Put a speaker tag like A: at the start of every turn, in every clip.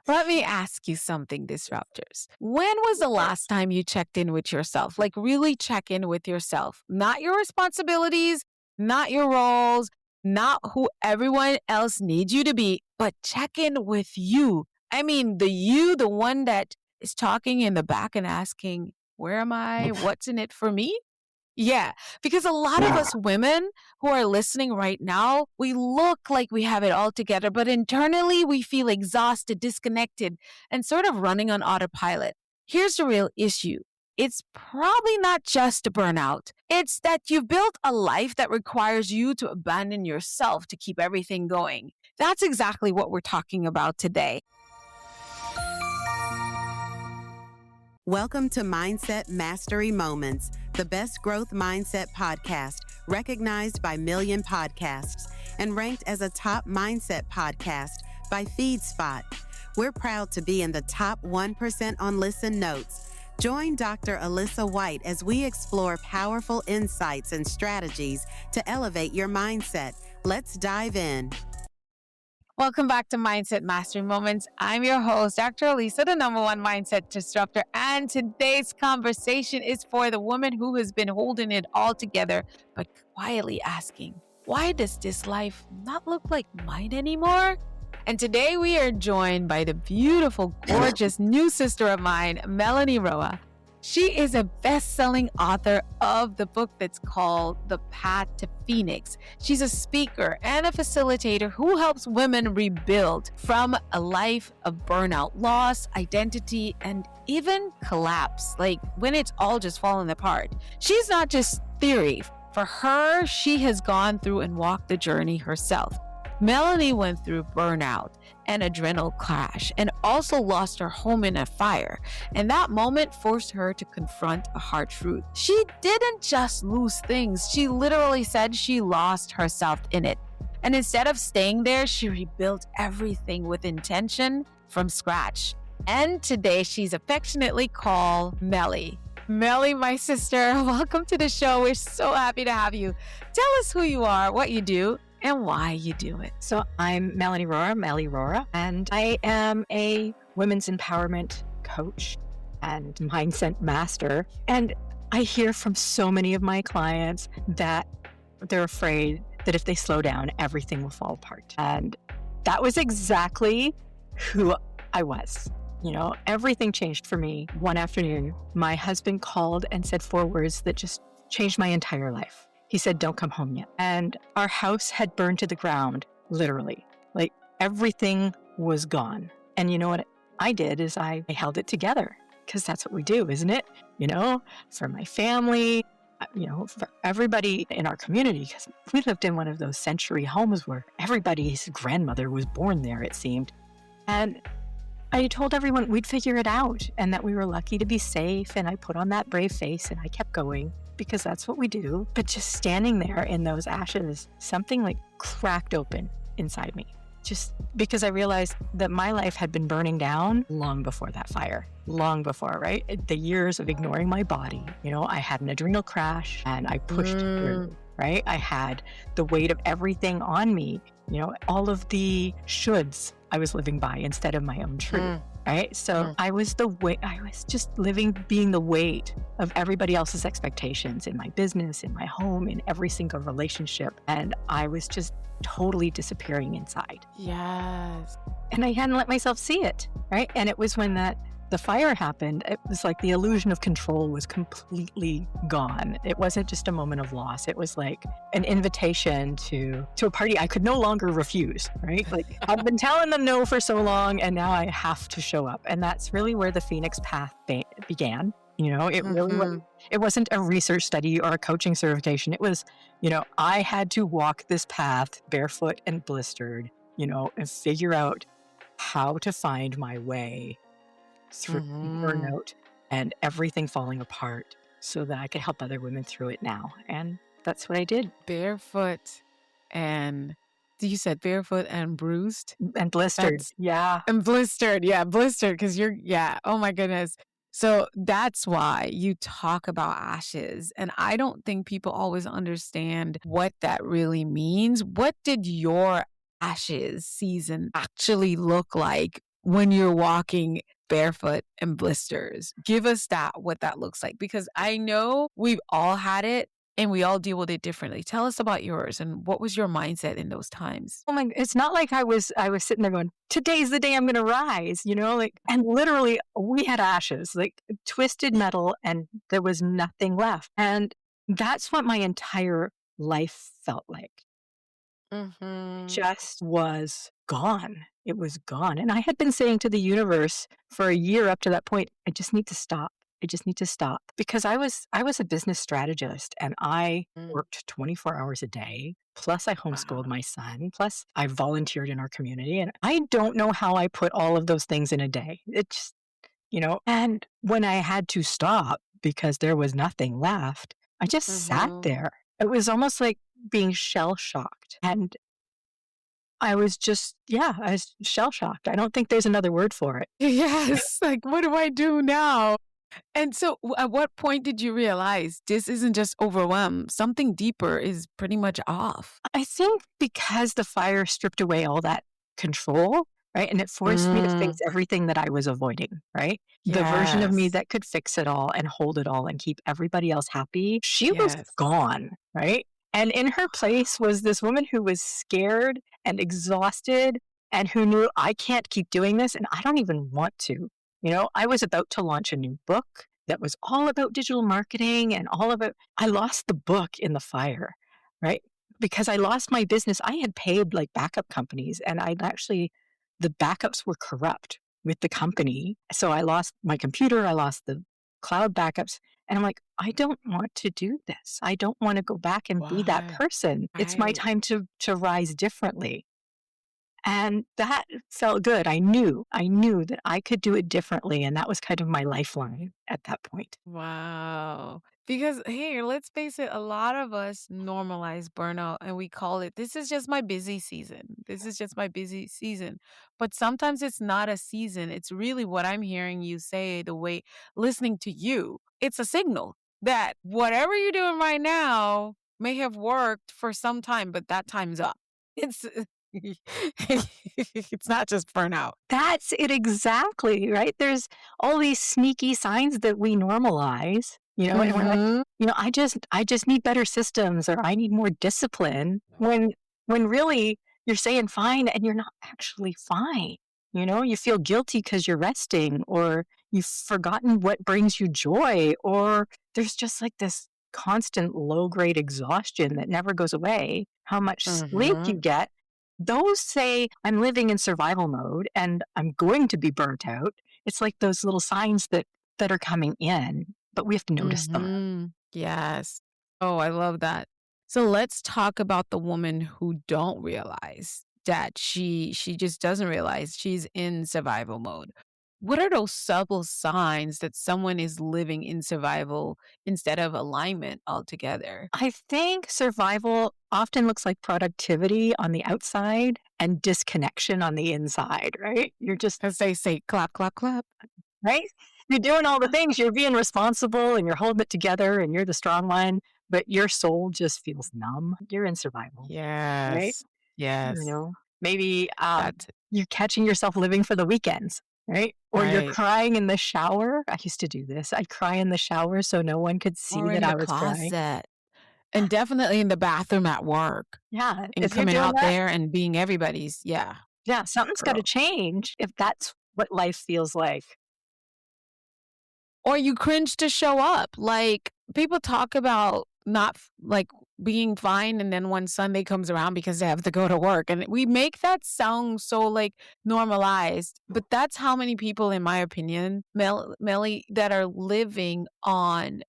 A: Let me ask you something, disruptors. When was the last time you checked in with yourself? Like really check in with yourself, not your responsibilities, not your roles, not who everyone else needs you to be, but check in with you. I mean, the one that is talking in the back and asking, where am I? What's in it for me? Yeah, because a lot of us women who are listening right now, we look like we have it all together, but internally we feel exhausted, disconnected, and sort of running on autopilot. Here's the real issue. It's probably not just a burnout. It's that you've built a life that requires you to abandon yourself to keep everything going. That's exactly what we're talking about today.
B: Welcome to Mindset Mastery Moments, the best growth mindset podcast, recognized by Million Podcasts and ranked as a top mindset podcast by FeedSpot. We're proud to be in the top 1% on Listen Notes. Join Dr. Alisa Whyte as we explore powerful insights and strategies to elevate your mindset. Let's dive in.
A: Welcome back to Mindset Mastery Moments. I'm your host, Dr. Alisa, the number one mindset disruptor. And today's conversation is for the woman who has been holding it all together, but quietly asking, why does this life not look like mine anymore? And today we are joined by the beautiful, gorgeous new sister of mine, Melanie Rhora. She is a best-selling author of the book that's called The Path to Phoenix. She's a speaker and a facilitator who helps women rebuild from a life of burnout, loss, identity, and even collapse, like when it's all just falling apart. She's not just theory. For her, she has gone through and walked the journey herself. Melanie went through burnout and adrenal crash and also lost her home in a fire. And that moment forced her to confront a hard truth. She didn't just lose things. She literally said she lost herself in it. And instead of staying there, she rebuilt everything with intention from scratch. And today she's affectionately called Melly. Melly, my sister, welcome to the show. We're so happy to have you. Tell us who you are, what you do, and why you do it.
C: So I'm Melanie Rhora, and I am a women's empowerment coach and mindset master. And I hear from so many of my clients that they're afraid that if they slow down, everything will fall apart. And that was exactly who I was. You know, everything changed for me one afternoon. My husband called and said 4 words that just changed my entire life. He said, don't come home yet. And our house had burned to the ground, literally. Like everything was gone. And you know what I did is I held it together because that's what we do, isn't it? You know, for my family, you know, for everybody in our community, because we lived in one of those century homes where everybody's grandmother was born there, it seemed. And I told everyone we'd figure it out and that we were lucky to be safe. And I put on that brave face and I kept going, because that's what we do. But just standing there in those ashes, something like cracked open inside me. Just because I realized that my life had been burning down long before that fire, long before, right? The years of ignoring my body. You know, I had an adrenal crash and I pushed through, right? I had the weight of everything on me, you know, all of the shoulds I was living by instead of my own truth. Right. So I was just being the weight of everybody else's expectations in my business, in my home, in every single relationship. And I was just totally disappearing inside.
A: Yes.
C: And I hadn't let myself see it. Right. And it was when the fire happened, it was like the illusion of control was completely gone. It wasn't just a moment of loss. It was like an invitation to a party I could no longer refuse, right? Like I've been telling them no for so long and now I have to show up. And that's really where the Phoenix path began. You know, it really wasn't a research study or a coaching certification. It was, you know, I had to walk this path barefoot and blistered, you know, and figure out how to find my way through burnout and everything falling apart so that I could help other women through it now. And that's what I did.
A: Barefoot and you said barefoot and bruised?
C: And blistered.
A: And blistered. Yeah, blistered because oh my goodness. So that's why you talk about ashes. And I don't think people always understand what that really means. What did your ashes season actually look like when you're walking barefoot and blisters. Give us what that looks like, because I know we've all had it and we all deal with it differently. Tell us about yours and what was your mindset in those times?
C: Oh my, it's not like I was sitting there going, today's the day I'm going to rise, and literally we had ashes, like twisted metal, and there was nothing left. And that's what my entire life felt like. Just was gone. It was gone. And I had been saying to the universe for a year up to that point, I just need to stop. I just need to stop, because I was a business strategist and I worked 24 hours a day. Plus I homeschooled my son. Plus I volunteered in our community, and I don't know how I put all of those things in a day. It's, and when I had to stop because there was nothing left, I just sat there. It was almost like being shell shocked. And I was shell shocked. I don't think there's another word for it.
A: Yes. Like, what do I do now? And so at what point did you realize this isn't just overwhelm? Something deeper is pretty much off.
C: I think because the fire stripped away all that control, right? And it forced me to face everything that I was avoiding, right? The version of me
A: Yes.
C: that could fix it all and hold it all and keep everybody else happy, she was
A: Yes.
C: gone, right? And in her place was this woman who was scared and exhausted and who knew, I can't keep doing this and I don't even want to. I was about to launch a new book that was all about digital marketing and I lost the book in the fire, right? Because I lost my business. I had paid like backup companies, and the backups were corrupt with the company. So I lost my computer, I lost the cloud backups. And I'm like, I don't want to do this. I don't want to go back and be that
A: What?
C: person. It's my
A: Right.
C: time to rise differently. And that felt good. I knew that I could do it differently. And that was kind of my lifeline at that point.
A: Wow. Because, hey, let's face it, a lot of us normalize burnout and we call it, this is just my busy season. This is just my busy season. But sometimes it's not a season. It's really what I'm hearing you say, the way listening to you, it's a signal that whatever you're doing right now may have worked for some time, but that time's up. It's it's not just burnout.
C: That's it exactly, right? There's all these sneaky signs that we normalize, and we're like,
A: Mhm.
C: I just need better systems, or I need more discipline, when really you're saying fine and you're not actually fine. You feel guilty because you're resting, or you've forgotten what brings you joy, or there's just like this constant low grade exhaustion that never goes away. How much sleep you
A: Mhm.
C: get, those say I'm living in survival mode and I'm going to be burnt out. It's like those little signs that are coming in, but we have to notice them.
A: Yes. Oh, I love that. So let's talk about the woman who don't realize that she just doesn't realize she's in survival mode. What are those subtle signs that someone is living in survival instead of alignment altogether?
C: I think survival often looks like productivity on the outside and disconnection on the inside, right? You're just,
A: As they say, clap, clap, clap.
C: right? You're doing all the things, you're being responsible and you're holding it together and you're the strong one, but your soul just feels numb. You're in survival, right?
A: Yes. Yes.
C: Maybe
A: That's
C: you're catching yourself living for the weekends, right? Or you're
A: right.
C: crying in the shower. I used to do this. I'd cry in the shower so no one could see
A: Or
C: that
A: in
C: I
A: the
C: was crying.
A: closet. And definitely in the bathroom at work.
C: Yeah,
A: And
C: if you're
A: coming
C: doing
A: out
C: that,
A: there and being everybody's, yeah,
C: yeah, something's got to
A: girl.
C: change if that's what life feels like.
A: Or you cringe to show up. Like, people talk about not like being fine, and then when Sunday comes around because they have to go to work, and we make that sound so like normalized. But that's how many people, in my opinion, Melly, that are living on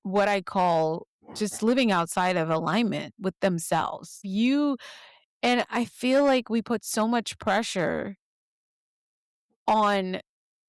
A: what I call just living outside of alignment with themselves. And I feel like we put so much pressure on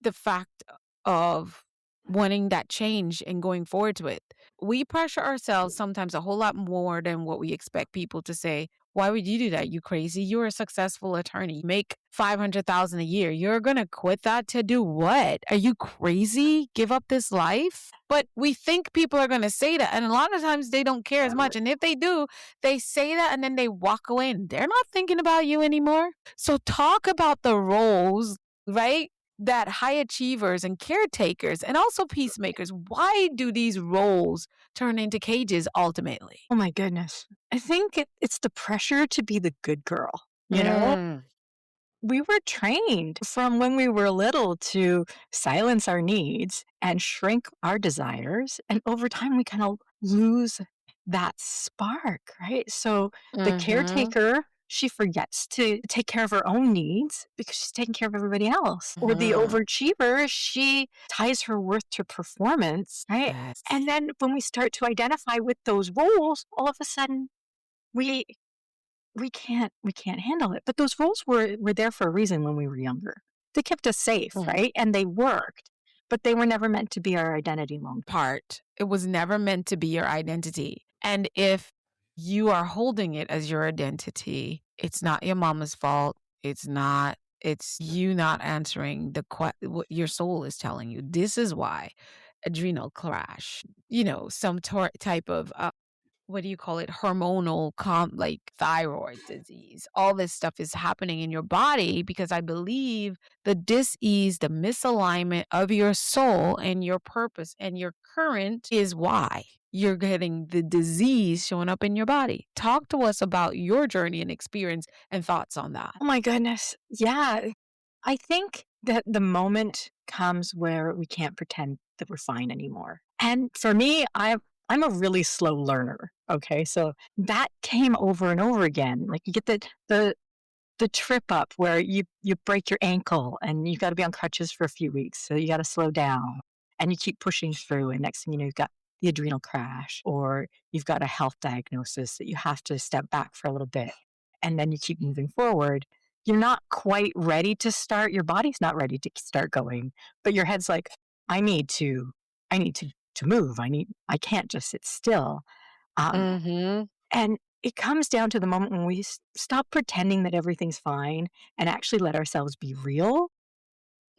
A: the fact of wanting that change and going forward to it. We pressure ourselves sometimes a whole lot more than what we expect people to say. Why would you do that? You crazy? You're a successful attorney. You make 500,000 a year. You're going to quit that to do what? Are you crazy? Give up this life? But we think people are going to say that, and a lot of times they don't care as much. And if they do, they say that and then they walk away and they're not thinking about you anymore. So talk about the roles right? That high achievers and caretakers and also peacemakers, why do these roles turn into cages ultimately?
C: Oh my goodness. I think it's the pressure to be the good girl.
A: Mm.
C: We were trained from when we were little to silence our needs and shrink our desires. And over time, we kind of lose that spark, right? So the
A: Mm-hmm.
C: caretaker, she forgets to take care of her own needs because she's taking care of everybody else. Or the
A: Mm-hmm.
C: overachiever, she ties her worth to performance, right?
A: Yes.
C: And then when we start to identify with those roles, all of a sudden we we can't handle it. But those roles were there for a reason when we were younger. They kept us safe,
A: Mhm.
C: right? And they worked, but they were never meant to be our identity long term.
A: Part. It was never meant to be your identity. And if you are holding it as your identity, it's not your mama's fault. It's not. It's you not answering what your soul is telling you. This is why adrenal crash, some type of what do you call it, hormonal like thyroid disease. All this stuff is happening in your body because I believe the dis-ease, the misalignment of your soul and your purpose and your current is why you're getting the disease showing up in your body. Talk to us about your journey and experience and thoughts on that.
C: Oh my goodness. Yeah. I think that the moment comes where we can't pretend that we're fine anymore. And for me, I'm a really slow learner. Okay. So that came over and over again. Like you get the trip up where you break your ankle and you got to be on crutches for a few weeks. So you got to slow down and you keep pushing through. And next thing you know, you've got the adrenal crash or you've got a health diagnosis that you have to step back for a little bit. And then you keep moving forward. You're not quite ready to start. Your body's not ready to start going, but your head's like, I need to, I need to move. I can't just sit still. Um,
A: Mm-hmm.
C: and it comes down to the moment when we stop pretending that everything's fine and actually let ourselves be real.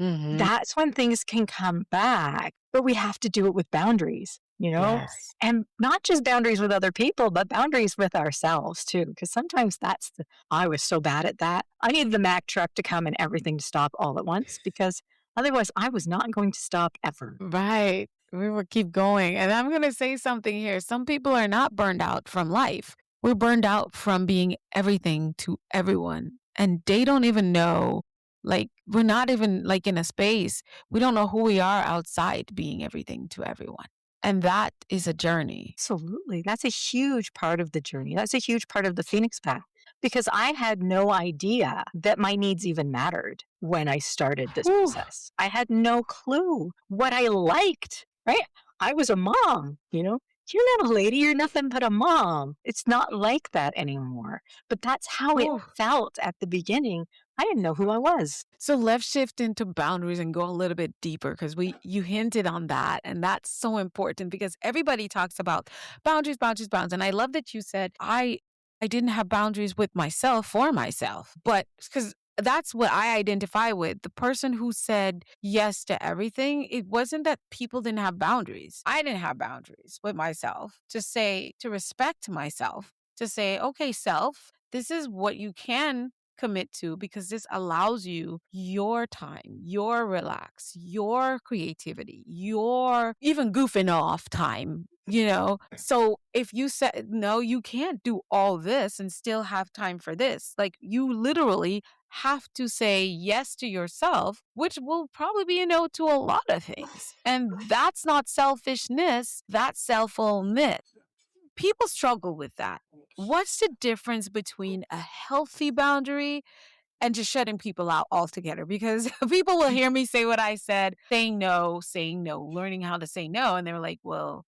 A: Mm-hmm.
C: That's when things can come back, but we have to do it with boundaries.
A: Yes.
C: And not just boundaries with other people, but boundaries with ourselves too. Because sometimes I was so bad at that. I needed the Mack truck to come and everything to stop all at once because otherwise I was not going to stop ever.
A: Right. We will keep going. And I'm going to say something here. Some people are not burned out from life. We're burned out from being everything to everyone. And they don't even know, like, we're not even like in a space. We don't know who we are outside being everything to everyone. And that is a journey.
C: Absolutely. That's a huge part of the journey. That's a huge part of the Phoenix Path because I had no idea that my needs even mattered when I started this
A: Whew.
C: process. I had no clue what I liked, right? I was a mom. You're not a lady, you're nothing but a mom. It's not like that anymore. But that's how it
A: Whew.
C: felt at the beginning. I didn't know who I was.
A: So let's shift into boundaries and go a little bit deeper because you hinted on that. And that's so important because everybody talks about boundaries, boundaries, boundaries. And I love that you said I didn't have boundaries with myself for myself. But because that's what I identify with. The person who said yes to everything, it wasn't that people didn't have boundaries. I didn't have boundaries with myself to respect myself, to say, okay, self, this is what you can commit to because this allows you your time, your relax, your creativity, your even goofing off time. So if you said no, you can't do all this and still have time for this. Like you literally have to say yes to yourself, which will probably be a no to a lot of things. And that's not selfishness, that's self-fulfillment. People struggle with that. What's the difference between a healthy boundary and just shutting people out altogether? Because people will hear me say what I said, saying no, learning how to say no. And they're like, well,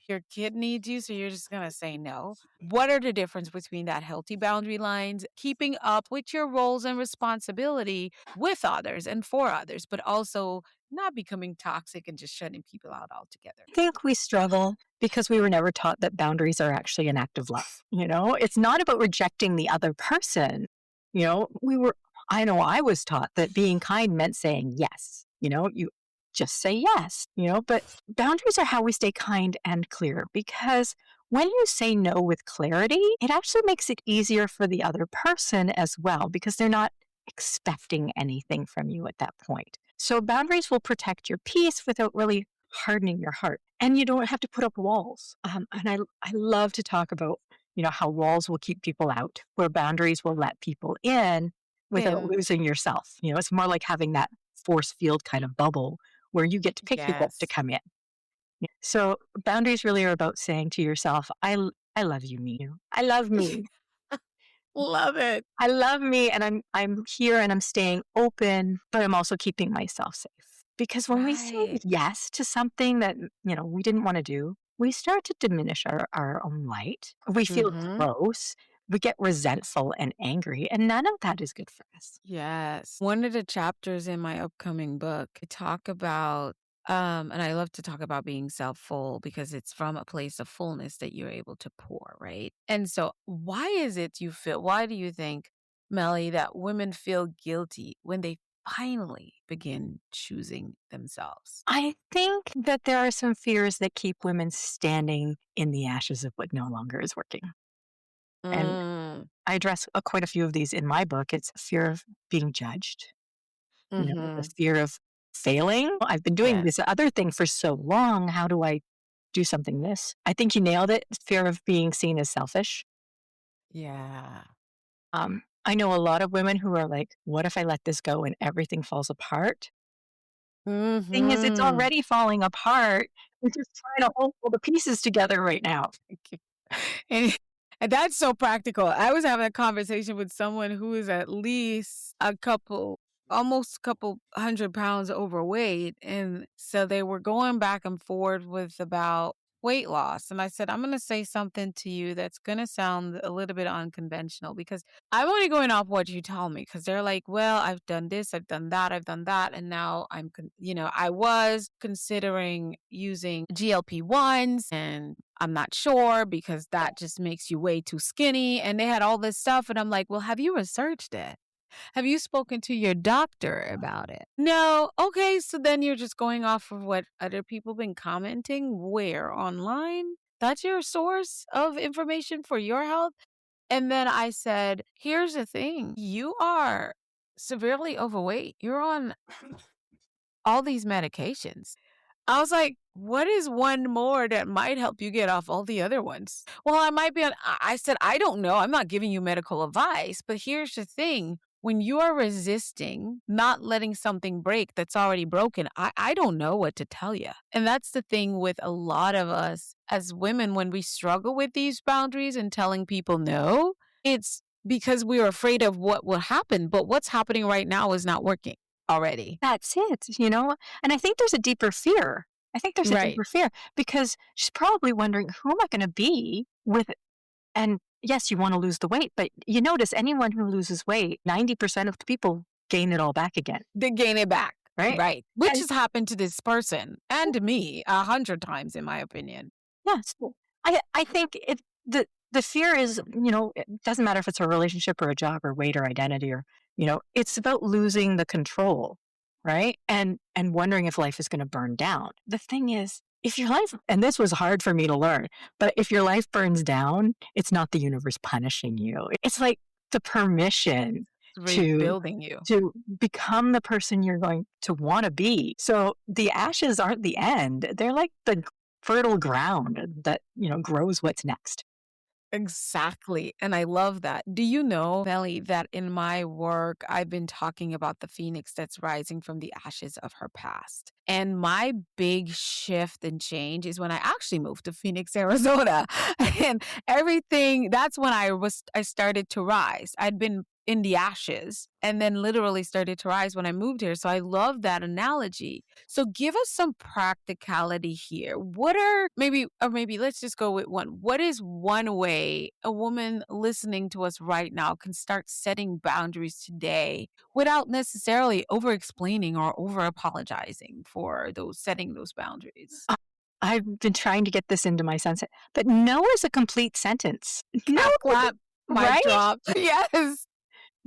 A: your kid needs you, so you're just going to say no. What are the difference between that healthy boundary lines, keeping up with your roles and responsibility with others and for others, but also not becoming toxic and just shutting people out altogether?
C: I think we struggle because we were never taught that boundaries are actually an act of love. It's not about rejecting the other person. I know I was taught that being kind meant saying yes. You just say yes, but boundaries are how we stay kind and clear because when you say no with clarity, it actually makes it easier for the other person as well because they're not expecting anything from you at that point. So boundaries will protect your peace without really hardening your heart. And you don't have to put up walls. And I love to talk about, how walls will keep people out, where boundaries will let people in without
A: And
C: losing yourself. It's more like having that force field kind of bubble where you get to pick who gets to
A: yes.
C: come in. So boundaries really are about saying to yourself, I love you, me. I love me.
A: Love it.
C: I love me, and I'm here and I'm staying open, but I'm also keeping myself safe. Because when we say
A: Right.
C: yes to something that, we didn't want to do, we start to diminish our own light. We feel
A: Mm-hmm.
C: gross. We get resentful and angry, and none of that is good for us.
A: Yes. One of the chapters in my upcoming book, I talk about, and I love to talk about being self-full because it's from a place of fullness that you're able to pour, right? And so why do you think, Melly, that women feel guilty when they finally begin choosing themselves?
C: I think that there are some fears that keep women standing in the ashes of what no longer is working. And
A: Mm,
C: I address quite a few of these in my book. It's fear of being judged, the
A: mm-hmm.
C: fear of failing. I've been doing
A: Yes.
C: this other thing for so long. How do I do something this? I think you nailed it. Fear of being seen as selfish.
A: Yeah.
C: I know a lot of women who are like, what if I let this go and everything falls apart? Thing is, it's
A: Mm-hmm.
C: already falling apart. We're just trying to hold all the pieces together right now.
A: And and that's so practical. I was having a conversation with someone who is at least almost a couple 100 pounds overweight. And so they were going back and forth with about weight loss. And I said, I'm going to say something to you that's going to sound a little bit unconventional because I'm only going off what you tell me. Because they're like, well, I've done this, I've done that, I've done that. And now I was considering using GLP-1s and I'm not sure because that just makes you way too skinny. And they had all this stuff. And I'm like, well, have you researched it? Have you spoken to your doctor about it? No. Okay. So then you're just going off of what other people been commenting where online? That's your source of information for your health? And then I said, here's the thing. You are severely overweight. You're on all these medications. I was like, what is one more that might help you get off all the other ones? Well, I might be on, I said, I don't know. I'm not giving you medical advice, but here's the thing. When you are resisting not letting something break that's already broken, I don't know what to tell you. And that's the thing with a lot of us as women when we struggle with these boundaries and telling people no, it's because we're afraid of what will happen. But what's happening right now is not working already.
C: That's it. And I think there's a deeper fear. I think there's a
A: Right.
C: deeper fear because she's probably wondering, who am I going to be with? And yes, you want to lose the weight, but you notice anyone who loses weight, 90% of the people gain it all back again,
A: They gain it back.
C: right?
A: Right. Which
C: And
A: has happened to this person and to me 100 times, in my opinion.
C: yeah, so I think the fear is, it doesn't matter if it's a relationship or a job or weight or identity or, it's about losing the control, right? And wondering if life is going to burn down. The thing is, if your life, and this was hard for me to learn, but if your life burns down, it's not the universe punishing you. It's like the permission to
A: Rebuilding you.
C: to become the person you're going to want to be. So the ashes aren't the end. They're like the fertile ground that, grows what's next.
A: Exactly. And I love that. Do you know, Melly, that in my work, I've been talking about the phoenix that's rising from the ashes of her past. And my big shift and change is when I actually moved to Phoenix, Arizona. And everything, that's when I started to rise. I'd been in the ashes and then literally started to rise when I moved here. So I love that analogy. So give us some practicality here. Maybe let's just go with one. What is one way a woman listening to us right now can start setting boundaries today without necessarily over explaining or over apologizing for setting those boundaries?
C: I've been trying to get this into my sunset, but no is a complete sentence. No,
A: Clap, clap, mic
C: right?
A: drop. Yes.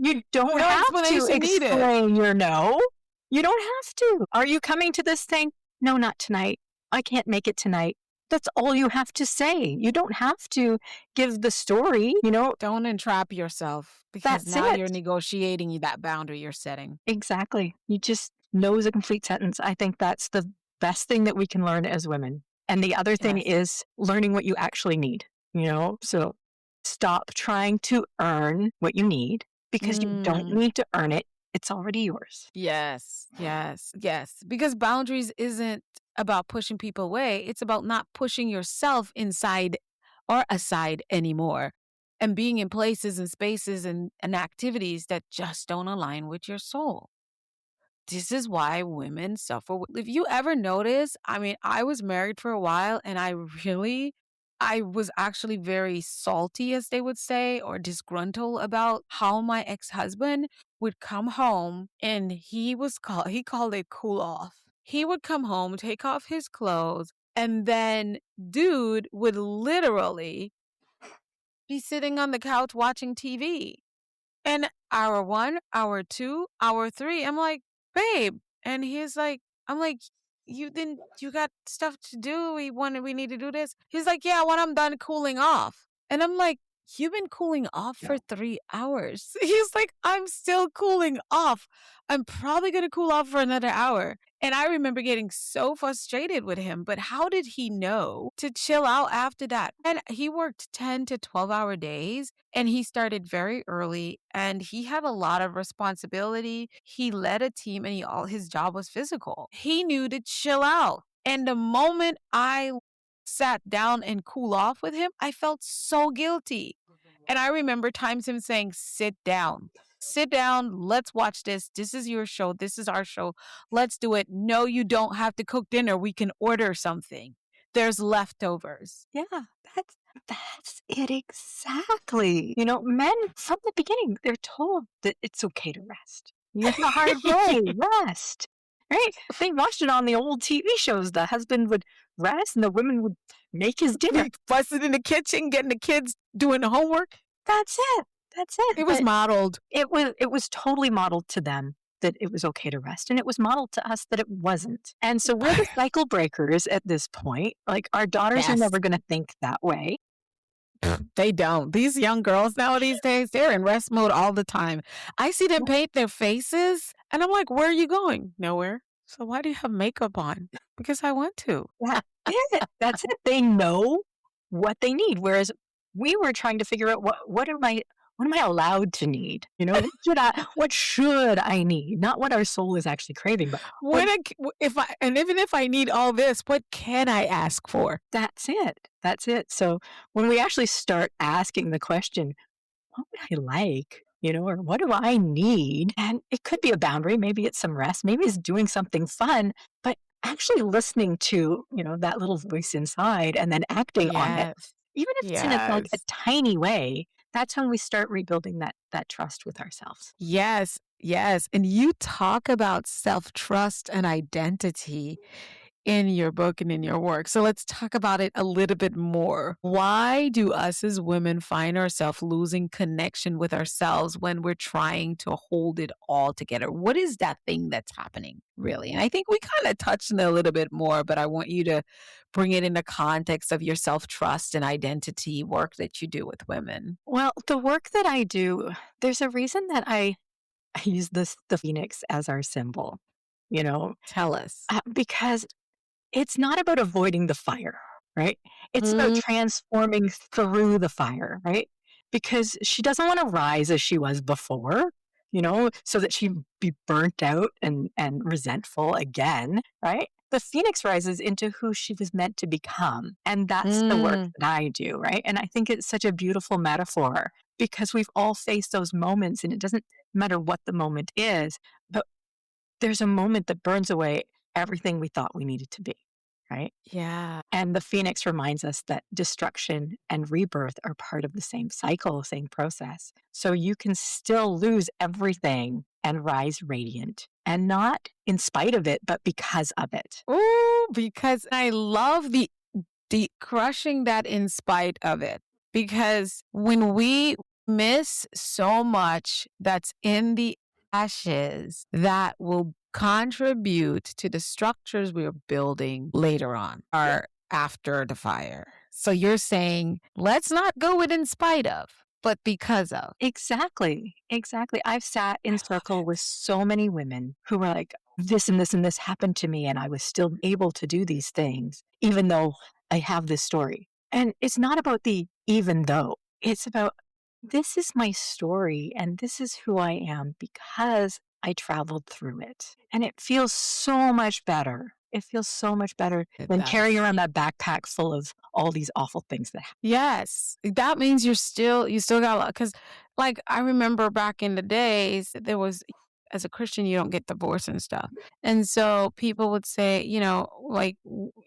C: You don't
A: No
C: have to
A: explanation needed.
C: explain your no. You don't have to. Are you coming to this thing? No, not tonight. I can't make it tonight. That's all you have to say. You don't have to give the story,
A: Don't entrap yourself because
C: That's
A: now
C: it.
A: you're negotiating that boundary you're setting.
C: Exactly. You just know is a complete sentence. I think that's the best thing that we can learn as women. And the other thing
A: Yes.
C: is learning what you actually need, So stop trying to earn what you need because you don't need to earn it. It's already yours.
A: Yes, yes, yes. Because boundaries isn't about pushing people away. It's about not pushing yourself inside or aside anymore and being in places and spaces and activities that just don't align with your soul. This is why women suffer. If you ever notice, I mean, I was married for a while and I was actually very salty, as they would say, or disgruntled about how my ex-husband would come home and he called it cool off. He would come home, take off his clothes, and then dude would literally be sitting on the couch watching TV. And hour one, hour two, hour three, I'm like, babe. And he's like, I'm like, you got stuff to do. We need to do this. He's like, yeah, when I'm done cooling off. And I'm like, you've been cooling off for 3 hours. He's like, I'm still cooling off. I'm probably going to cool off for another hour. And I remember getting so frustrated with him, but how did he know to chill out after that? And he worked 10 to 12-hour days and he started very early and he had a lot of responsibility. He led a team and all his job was physical. He knew to chill out. And the moment I sat down and cool off with him, I felt so guilty. And I remember times him saying, sit down. Sit down. Let's watch this. This is your show. This is our show. Let's do it. No, you don't have to cook dinner. We can order something. There's leftovers.
C: Yeah, that's it exactly. Men from the beginning, they're told that it's okay to rest. You have a hard day, rest. Right? They watched it on the old TV shows. The husband would rest and the women would make his dinner.
A: Busted in the kitchen, getting the kids doing the homework.
C: That's it. That's it.
A: It was modeled.
C: It was totally modeled to them that it was okay to rest. And it was modeled to us that it wasn't. And so we're the cycle breakers at this point. Like our daughters are never going to think that way.
A: They don't. These young girls nowadays, they're in rest mode all the time. I see them paint their faces and I'm like, where are you going? Nowhere. So why do you have makeup on? Because I want to.
C: That's it. They know what they need. Whereas we were trying to figure out what am I allowed to need? What should I need? Not what our soul is actually craving, but
A: even if I need all this, what can I ask for?
C: That's it. That's it. So when we actually start asking the question, what would I like? Or what do I need? And it could be a boundary. Maybe it's some rest. Maybe it's doing something fun, but actually listening to, that little voice inside and then acting on it. Even if it's in a tiny way, that's when we start rebuilding that trust with ourselves.
A: Yes, yes. And you talk about self-trust and identity in your book and in your work. So let's talk about it a little bit more. Why do us as women find ourselves losing connection with ourselves when we're trying to hold it all together? What is that thing that's happening, really? And I think we kind of touched on it a little bit more, but I want you to bring it in the context of your self-trust and identity work that you do with women.
C: Well, the work that I do, there's a reason that I use the phoenix as our symbol,
A: Tell us.
C: Because it's not about avoiding the fire, right? It's about transforming through the fire, right? Because she doesn't want to rise as she was before, so that she'd be burnt out and resentful again, right? The phoenix rises into who she was meant to become. And that's the work that I do, right? And I think it's such a beautiful metaphor because we've all faced those moments and it doesn't matter what the moment is, but there's a moment that burns away everything we thought we needed to be, right?
A: Yeah.
C: And the phoenix reminds us that destruction and rebirth are part of the same cycle, same process. So you can still lose everything and rise radiant, and not in spite of it, but because of it.
A: Oh, because I love the crushing that in spite of it. Because when we miss so much that's in the ashes that will contribute to the structures we're building later on, our after the fire. So you're saying, let's not go with in spite of, but because of.
C: Exactly. Exactly. I've sat
A: I
C: in
A: love
C: circle with
A: it.
C: so many women who were like, this and this and this happened to me, and I was still able to do these things, even though I have this story. And it's not about the even though, it's about this is my story and this is who I am because I traveled through it. And it feels so much better. It feels so much better
A: It
C: than carrying
A: does.
C: around that backpack full of all these awful things that happen.
A: Yes, that means you still got a lot. Because, like, I remember back in the days, there was as a Christian, you don't get divorced and stuff, and so people would say, like,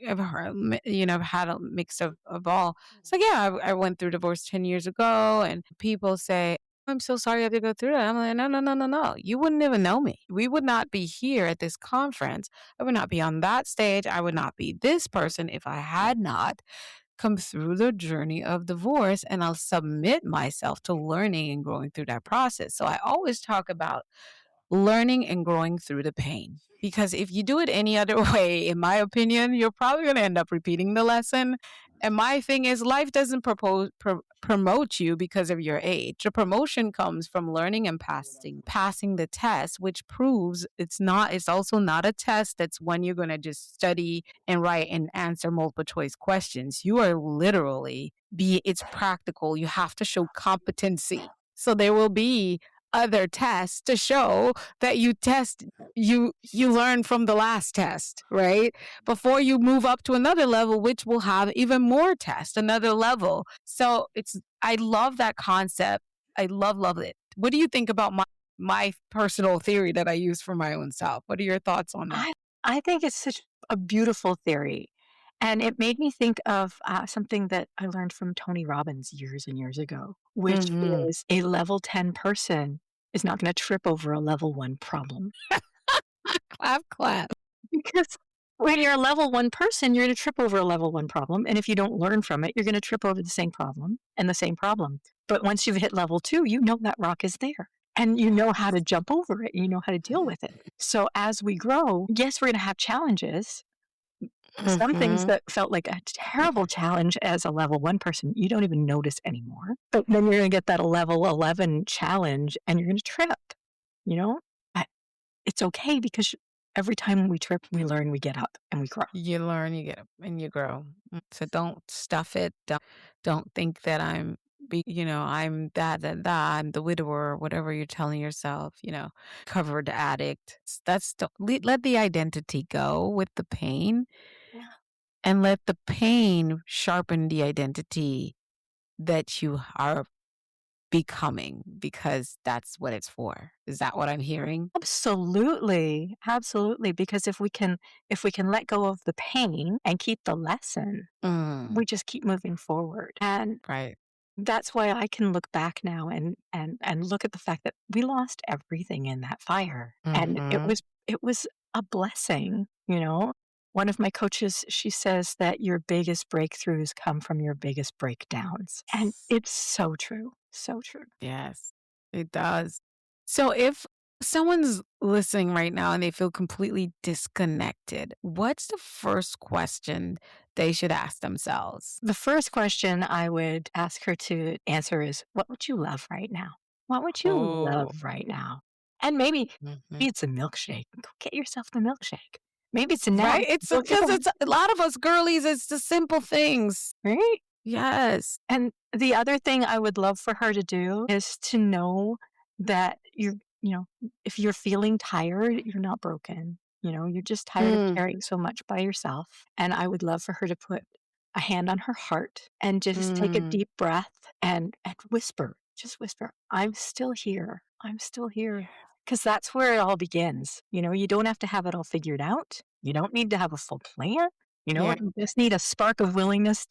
A: I've heard, I've had a mix of all. It's like, yeah, I went through divorce 10 years ago, and people say, "I'm so sorry you had to go through that." I'm like, "No, no, no, no, no. You wouldn't even know me. We would not be here at this conference. I would not be on that stage. I would not be this person if I had not come through the journey of divorce, and I'll submit myself to learning and growing through that process." So I always talk about learning and growing through the pain. Because if you do it any other way, in my opinion, you're probably going to end up repeating the lesson. And my thing is, life doesn't promote you because of your age. The promotion comes from learning and passing the test, which proves it's also not a test that's when you're going to just study and write and answer multiple choice questions. You are literally it's practical. You have to show competency. So there will be other tests to show that you learn from the last test, right? Before you move up to another level, which will have even more tests, another level. So I love that concept. I love it. What do you think about my personal theory that I use for my own self? What are your thoughts on that?
C: I think it's such a beautiful theory. And it made me think of something that I learned from Tony Robbins years and years ago, which
A: Mm-hmm.
C: is a level 10 person is not going to trip over a level 1 problem.
A: Clap, clap.
C: Because when you're a level 1 person, you're going to trip over a level 1 problem. And if you don't learn from it, you're going to trip over the same problem and the same problem. But once you've hit level 2, you know that rock is there and you know how to jump over it. You know how to deal with it. So as we grow, yes, we're going to have challenges. Some things
A: Mm-hmm.
C: that felt like a terrible challenge as a level 1 person, you don't even notice anymore. But then you're going to get that level 11 challenge and you're going to trip, you know? But it's okay because every time we trip, we learn, we get up and we grow.
A: You learn, you get up, and you grow. So don't stuff it. Don't think that I'm that, I'm the widower, whatever you're telling yourself, covered addict. Let the identity go with the pain and let the pain sharpen the identity that you are becoming, because that's what it's for. Is that what I'm hearing?
C: Absolutely. Absolutely. Because if we can let go of the pain and keep the lesson,
A: Mm,
C: we just keep moving forward. And
A: right.
C: that's why I can look back now and look at the fact that we lost everything in that fire. And it
A: Mm-hmm.
C: was it was a blessing, you know. One of my coaches, she says that your biggest breakthroughs come from your biggest breakdowns. And it's so true. So true.
A: Yes, it does. So if someone's listening right now and they feel completely disconnected, what's the first question they should ask themselves?
C: The first question I would ask her to answer is, what would you love right now? What would you
A: Oh,
C: love right now? And maybe
A: mhm.
C: it's a milkshake. Go get yourself the milkshake. Maybe it's a nap.
A: Right? It's
C: Go get
A: because
C: a
A: it's a lot of us girlies, it's the simple things.
C: right?
A: Yes.
C: And the other thing I would love for her to do is to know that if you're feeling tired, you're not broken. You're just tired of
A: Mm,
C: carrying so much by yourself. And I would love for her to put a hand on her heart and just take a
A: mm.
C: deep breath and whisper, just whisper, I'm still here. I'm still here. Because that's where it all begins. You don't have to have it all figured out. You don't need to have a full plan.
A: Yeah.
C: You just need a spark of willingness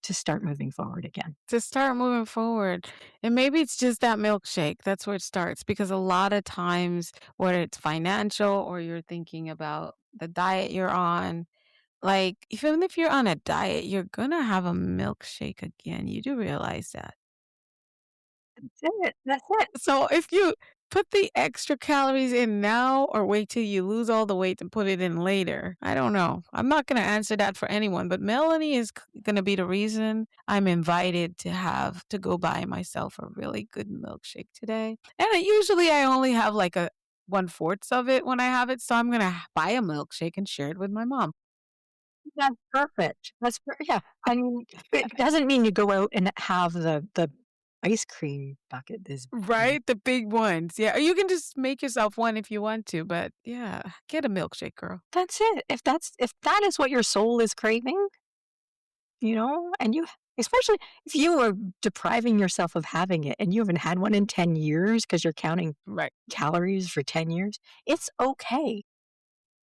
C: to start moving forward again.
A: To start moving forward. And maybe it's just that milkshake. That's where it starts. Because a lot of times, whether it's financial or you're thinking about the diet you're on, like, even if you're on a diet, you're gonna have a milkshake again. You do realize that.
C: That's it. That's it.
A: So if you put the extra calories in now or wait till you lose all the weight and put it in later? I don't know. I'm not going to answer that for anyone, but Melanie is going to be the reason I'm invited to have to go buy myself a really good milkshake today. And usually I only have like a 1/4 of it when I have it. So I'm going to buy a milkshake and share it with my mom.
C: That's perfect. Yeah. I mean, it doesn't mean you go out and have the ice cream bucket. This
A: Right? The big ones. Yeah. Or you can just make yourself one if you want to. But yeah, get a milkshake, girl.
C: That's it. If that is what your soul is craving, and you, especially if you are depriving yourself of having it and you haven't had one in 10 years because you're counting
A: Right.
C: calories for 10 years, it's okay.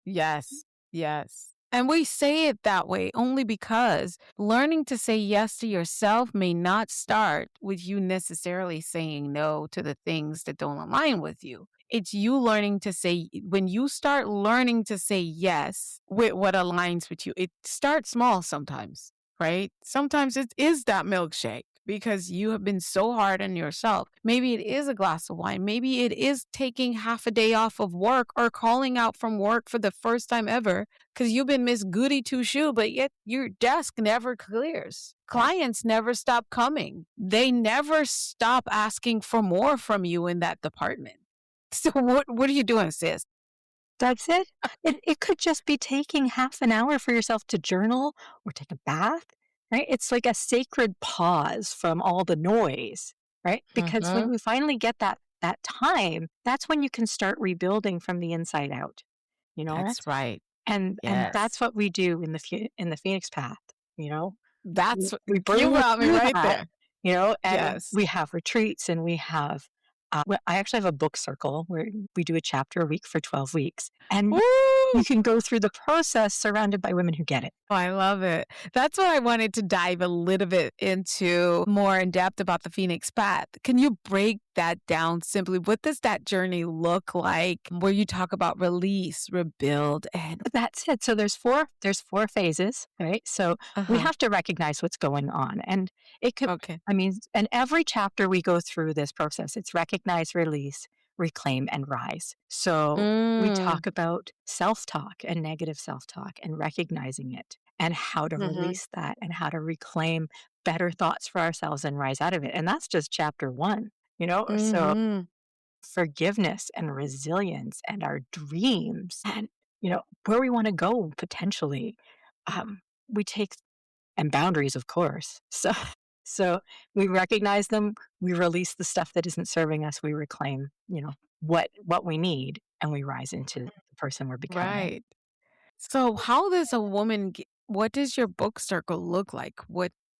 A: Yes, yes. And we say it that way only because learning to say yes to yourself may not start with you necessarily saying no to the things that don't align with you. It's you learning to say, when you start learning to say yes with what aligns with you, it starts small sometimes, right? Sometimes it is that milkshake because you have been so hard on yourself. Maybe it is a glass of wine. Maybe it is taking half a day off of work or calling out from work for the first time ever because you've been Miss Goody Two Shoe, but yet your desk never clears. Clients never stop coming. They never stop asking for more from you in that department. So what are you doing, sis?
C: That's it. It could just be taking half an hour for yourself to journal or take a bath, right? It's like a sacred pause from all the noise, right? Because when
A: Mhm.
C: you finally get that time, that's when you can start rebuilding from the inside out, you know?
A: That's right.
C: And
A: Yes.
C: that's what we do in the Phoenix Path, you know?
A: That's
C: We
A: you
C: bring you
A: got me
C: through
A: right
C: that,
A: there.
C: and
A: Yes.
C: we have retreats and we have I actually have a book circle where we do a chapter a week for 12 weeks. And
A: Woo!
C: you can go through the process surrounded by women who get it.
A: Oh, I love it. That's what I wanted to dive a little bit into more in depth about the Phoenix Path. Can you break that down simply? What does that journey look like where you talk about release, rebuild, and
C: That's it. So there's four phases, right? So we
A: uh-huh.
C: have to recognize what's going on. And it could
A: Okay.
C: I mean, and every chapter we go through this process, it's recognize, release, reclaim, and rise. So we
A: Mm.
C: talk about self-talk and negative self-talk and recognizing it and how to
A: Mhm.
C: release that and how to reclaim better thoughts for ourselves and rise out of it. And that's just chapter one. So
A: Mhm.
C: forgiveness and resilience and our dreams and where we want to go potentially, we take, and boundaries, of course. So we recognize them, we release the stuff that isn't serving us, we reclaim what we need, and we rise into the person we're becoming.
A: Right. So how does a woman what does your book circle look like?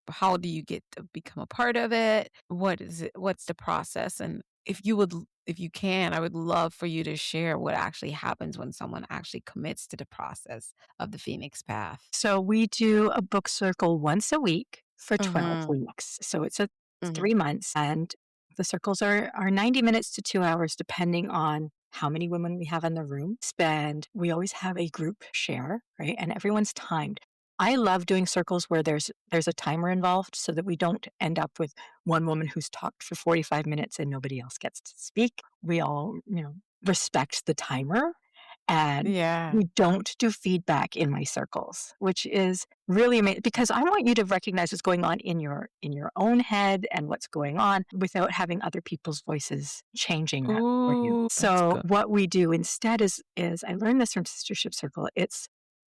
A: How do you get to become a part of it? What is it? What's the process? And if you can, I would love for you to share what actually happens when someone actually commits to the process of the Phoenix Path.
C: So we do a book circle once a week for 12
A: Mhm.
C: weeks. So it's 3
A: Mhm.
C: months, and the circles are 90 minutes to 2 hours depending on how many women we have in the room. We always have a group share, right? And everyone's timed. I love doing circles where there's a timer involved so that we don't end up with one woman who's talked for 45 minutes and nobody else gets to speak. We all, respect the timer, and
A: Yeah.
C: we don't do feedback in my circles, which is really amazing because I want you to recognize what's going on in your own head and what's going on without having other people's voices changing that for you.
A: Ooh, that's
C: So
A: good.
C: what we do instead is I learned this from Sistership Circle. It's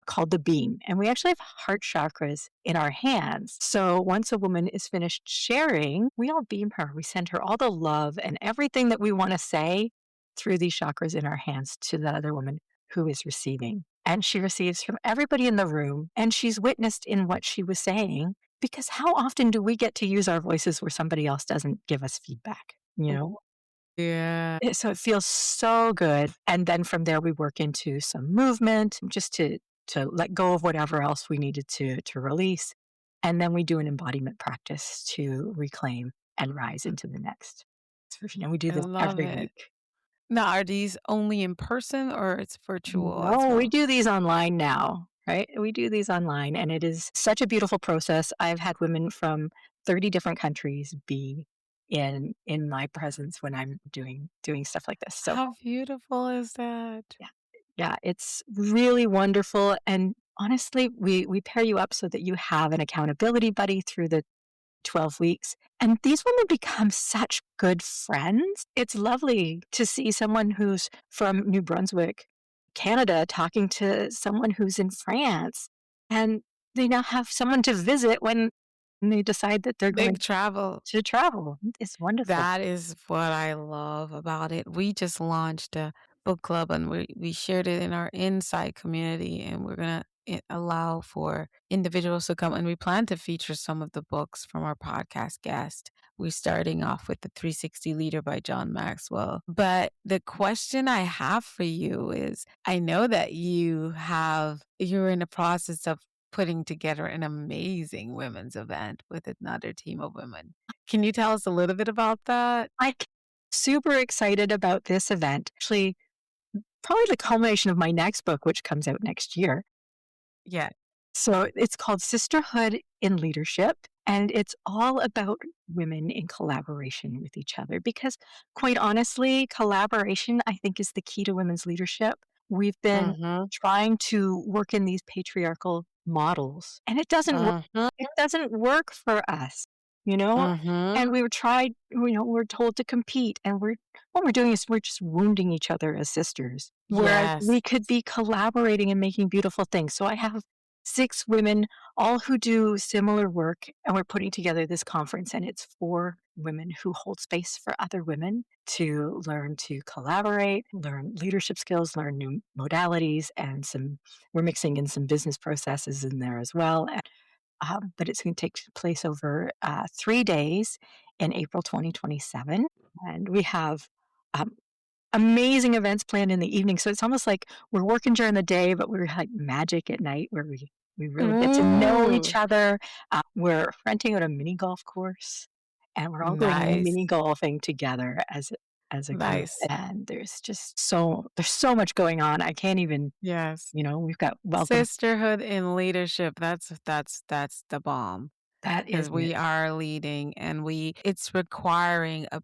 C: called the beam. And we actually have heart chakras in our hands. So once a woman is finished sharing, we all beam her. We send her all the love and everything that we want to say through these chakras in our hands to the other woman who is receiving. And she receives from everybody in the room, and she's witnessed in what she was saying. Because how often do we get to use our voices where somebody else doesn't give us feedback?
A: Yeah.
C: So it feels so good. And then from there, we work into some movement just to let go of whatever else we needed to release. And then we do an embodiment practice to reclaim and rise into the next version. And we do
A: I
C: this
A: love
C: every
A: it.
C: week.
A: Now, are these only in person or it's virtual as
C: No, we
A: well?
C: do these online now, right? We do these online, and it is such a beautiful process. I've had women from 30 different countries be in my presence when I'm doing stuff like this. So
A: How beautiful is that?
C: yeah, yeah, it's really wonderful. And honestly, we pair you up so that you have an accountability buddy through the 12 weeks. And these women become such good friends. It's lovely to see someone who's from New Brunswick, Canada, talking to someone who's in France. And they now have someone to visit when they decide that they're going
A: Big travel.
C: to travel. It's wonderful.
A: That is what I love about it. We just launched a book club and we shared it in our inside community, and we're going to allow for individuals to come, and we plan to feature some of the books from our podcast guest. We're starting off with The 360 Leader by John Maxwell. But the question I have for you is, I know that you're in the process of putting together an amazing women's event with another team of women. Can you tell us a little bit about that?
C: I'm super excited about this event. Actually, probably the culmination of my next book, which comes out next year.
A: Yeah.
C: So it's called Sisterhood in Leadership, and it's all about women in collaboration with each other. Because, quite honestly, collaboration, I think, is the key to women's leadership. We've been
A: Mhm.
C: trying to work in these patriarchal models, and it doesn't work.
A: Mhm.
C: It doesn't work for us, you know? And
A: Mhm.
C: we were tried, we're told to compete, and what we're doing is we're just wounding each other as sisters. Whereas
A: Yes.
C: we could be collaborating and making beautiful things. So I have 6 women, all who do similar work, and we're putting together this conference, and it's for women who hold space for other women to learn to collaborate, learn leadership skills, learn new modalities, and we're mixing in some business processes in there as well. But it's going to take place over 3 days in April 2027, and we have um, amazing events planned in the evening. So it's almost like we're working during the day, but we're like magic at night where we really get to know each
A: Ooh,
C: other. We're renting out a mini golf course, and we're all going
A: nice.
C: mini golfing together as a group.
A: Nice.
C: And there's so much going on. I can't even,
A: Yes.
C: we've got welcome.
A: Sisterhood in leadership. That's the bomb
C: That is
A: because
C: it.
A: we are leading, and it's requiring a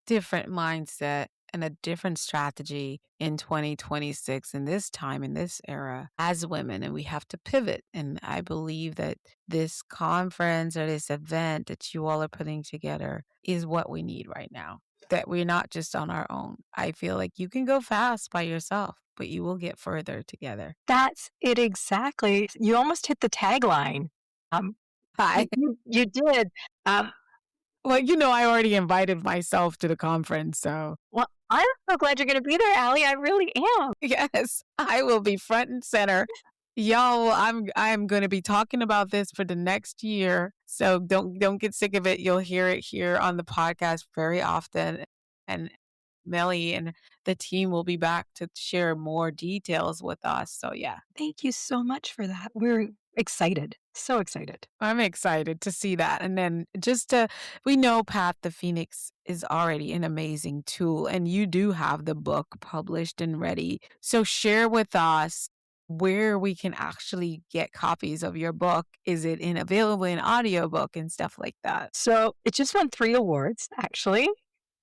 A: different mindset and a different strategy in 2026 in this time, in this era as women. And we have to pivot. And I believe that this conference or this event that you all are putting together is what we need right now. That we're not just on our own. I feel like you can go fast by yourself, but you will get further together.
C: That's it exactly. You almost hit the tagline. Um,
A: Hi.
C: you did. Um,
A: Well, I already invited myself to the conference, so
C: well, I'm so glad you're going to be there, Allie. I really am.
A: yes, I will be front and center. Y'all, I'm going to be talking about this for the next year. So don't get sick of it. You'll hear it here on the podcast very often. And Melly and the team will be back to share more details with us. So yeah,
C: Thank you so much for that. We're excited. So excited.
A: I'm excited to see that. And then we know Path the Phoenix is already an amazing tool, and you do have the book published and ready. So share with us where we can actually get copies of your book. Is it available in audiobook and stuff like that?
C: So it just won 3 awards, actually,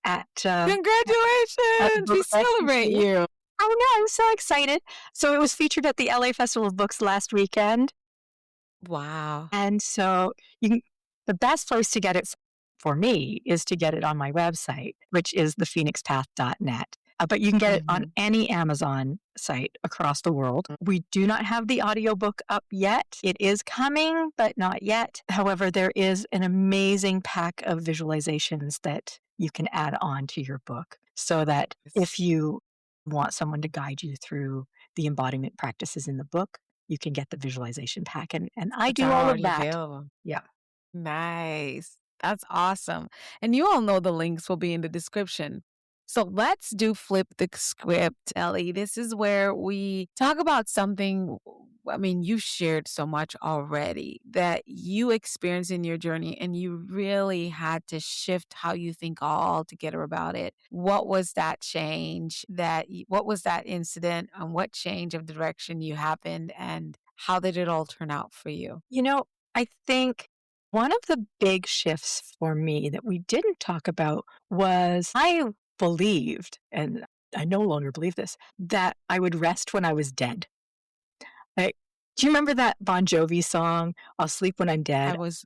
C: at,
A: Congratulations! We
C: Book
A: celebrate
C: Festival.
A: you.
C: Oh, no, I'm so excited. So it was featured at the LA Festival of Books last weekend.
A: Wow.
C: And so the best place to get it for me is to get it on my website, which is thephoenixpath.net. But you can get it on
A: Mhm.
C: any Amazon site across the world. We do not have the audiobook up yet. It is coming, but not yet. However, there is an amazing pack of visualizations that you can add on to your book so that if you want someone to guide you through the embodiment practices in the book, you can get the visualization pack. And I
A: It's
C: do all of
A: already
C: that.
A: available.
C: Yeah.
A: Nice. That's awesome. And you all know the links will be in the description. So let's do flip the script, Ellie. This is where we talk about something. I mean, you shared so much already that you experienced in your journey, and you really had to shift how you think altogether about it. What was that change what was that incident, and what change of direction you happened, and how did it all turn out for you?
C: I think One of the big shifts for me that we didn't talk about was I believed, and I no longer believe this, that I would rest when I was dead. Like, do you remember that Bon Jovi song, I'll Sleep When I'm
A: I
C: Dead,
A: was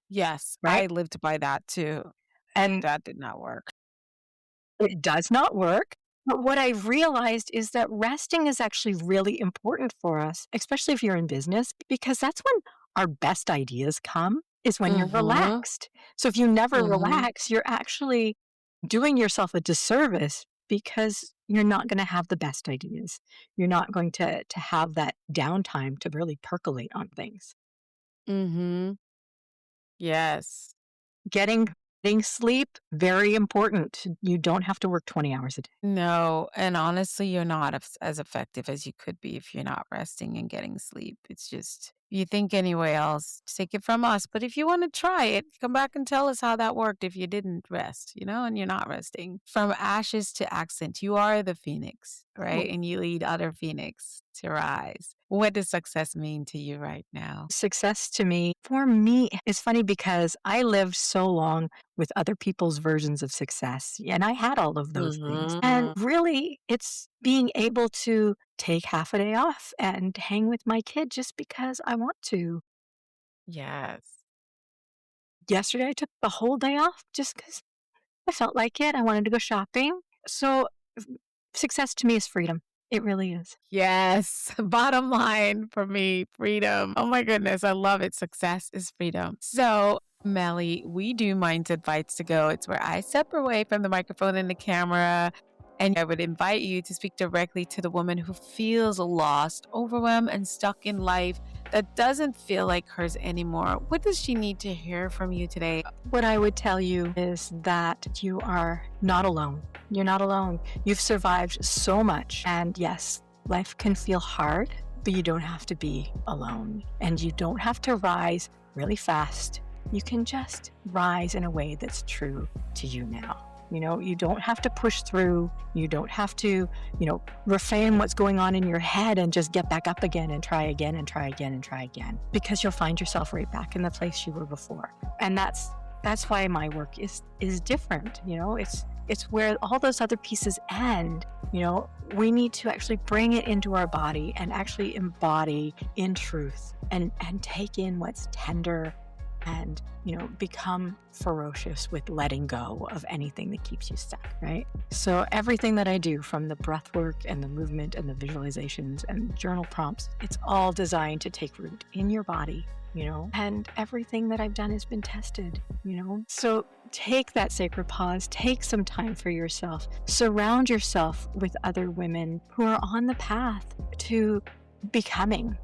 A: Yes,
C: right?
A: I lived by that too.
C: And
A: That did not work.
C: it does not work. But what I realized is that resting is actually really important for us, especially if you're in business, because that's when our best ideas come, is when you're
A: Mhm.
C: relaxed. So if you never
A: Mhm.
C: relax, you're actually doing yourself a disservice because you're not going to have the best ideas. You're not going to have that downtime to really percolate on things.
A: Mhm. Yes.
C: Getting getting sleep, very important. You don't have to work 20 hours a day.
A: No, and honestly, you're not as effective as you could be if you're not resting and getting sleep. It's just, you think anyway else, take it from us. But if you want to try it, come back and tell us how that worked if you didn't rest, and you're not resting. From ashes to accent, you are the phoenix, right? And you lead other phoenix to rise. What does success mean to you right now?
C: Success to me, for me, it's funny because I lived so long with other people's versions of success, and I had all of those things. And
A: Mhm.
C: really, it's being able to take half a day off and hang with my kid just because I want to.
A: Yes.
C: Yesterday, I took the whole day off just because I felt like it. I wanted to go shopping. So, f- success to me is freedom. It really is.
A: Yes. Bottom line for me, freedom. Oh my goodness. I love it. Success is freedom. So, Melly, we do Mindset Bites to Go. It's where I step away from the microphone and the camera, and I would invite you to speak directly to the woman who feels lost, overwhelmed, and stuck in life that doesn't feel like hers anymore. What does she need to hear from you today?
C: What I would tell you is that you are not alone. You're not alone. You've survived so much. And yes, life can feel hard, but you don't have to be alone. And you don't have to rise really fast. You can just rise in a way that's true to you now. You don't have to push through. You don't have to, reframe what's going on in your head and just get back up again and try again and try again and try again, because you'll find yourself right back in the place you were before. And that's why my work is different. It's where all those other pieces end. We need to actually bring it into our body and actually embody in truth and take in what's tender and become ferocious with letting go of anything that keeps you stuck, right? So everything that I do, from the breath work and the movement and the visualizations and journal prompts, it's all designed to take root in your body, and everything that I've done has been tested. So take that sacred pause, take some time for yourself, surround yourself with other women who are on the path to becoming,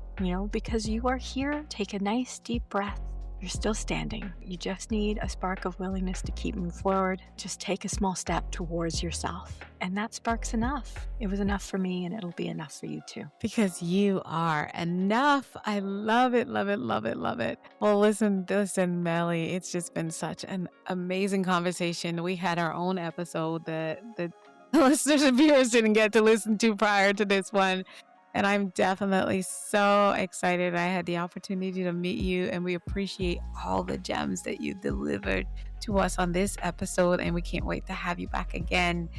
C: because you are here. Take a nice deep breath. You're still standing. You just need a spark of willingness to keep moving forward. Just take a small step towards yourself. And that spark's enough. It was enough for me, and it'll be enough for you too.
A: Because you are enough. I love it, love it, love it, love it. Well, listen, Melly, it's just been such an amazing conversation. We had our own episode that the listeners and viewers didn't get to listen to prior to this one. And I'm definitely so excited I had the opportunity to meet you. And we appreciate all the gems that you delivered to us on this episode. And we can't wait to have you back again.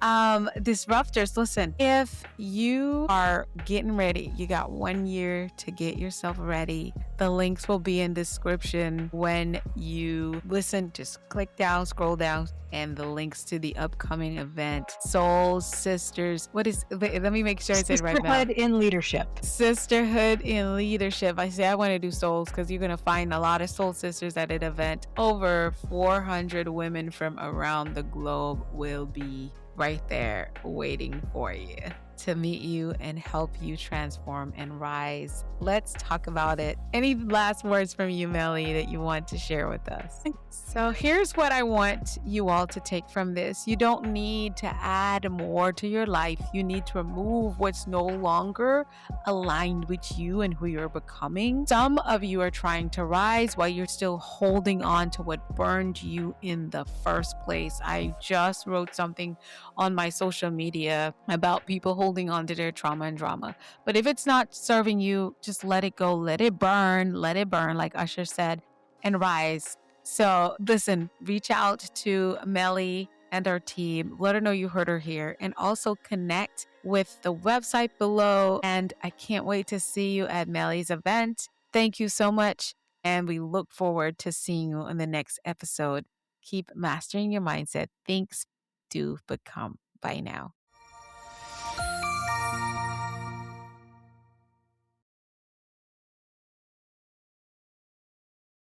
A: Disruptors, listen, if you are getting ready, you got 1 year to get yourself ready. The links will be in description. When you listen, just click down, scroll down, and the links to the upcoming event. Soul Sisters. Let me make sure I say it right now.
C: Sisterhood in Leadership.
A: Sisterhood in Leadership. I say I want to do souls because you're going to find a lot of soul sisters at an event. Over 400 women from around the globe will be right there waiting for you to meet you and help you transform and rise. Let's talk about it. Any last words from you, Melly, that you want to share with us? So here's what I want you all to take from this. You don't need to add more to your life. You need to remove what's no longer aligned with you and who you're becoming. Some of you are trying to rise while you're still holding on to what burned you in the first place. I just wrote something on my social media about people holding on to their trauma and drama. But if it's not serving you, just let it go. Let it burn, like Usher said. and rise. So listen, reach out to Melly and our team. Let her know you heard her here, and also connect with the website below. And I can't wait to see you at Melly's event. Thank you so much. And we look forward to seeing you in the next episode. Keep mastering your mindset. Things do become. Bye now.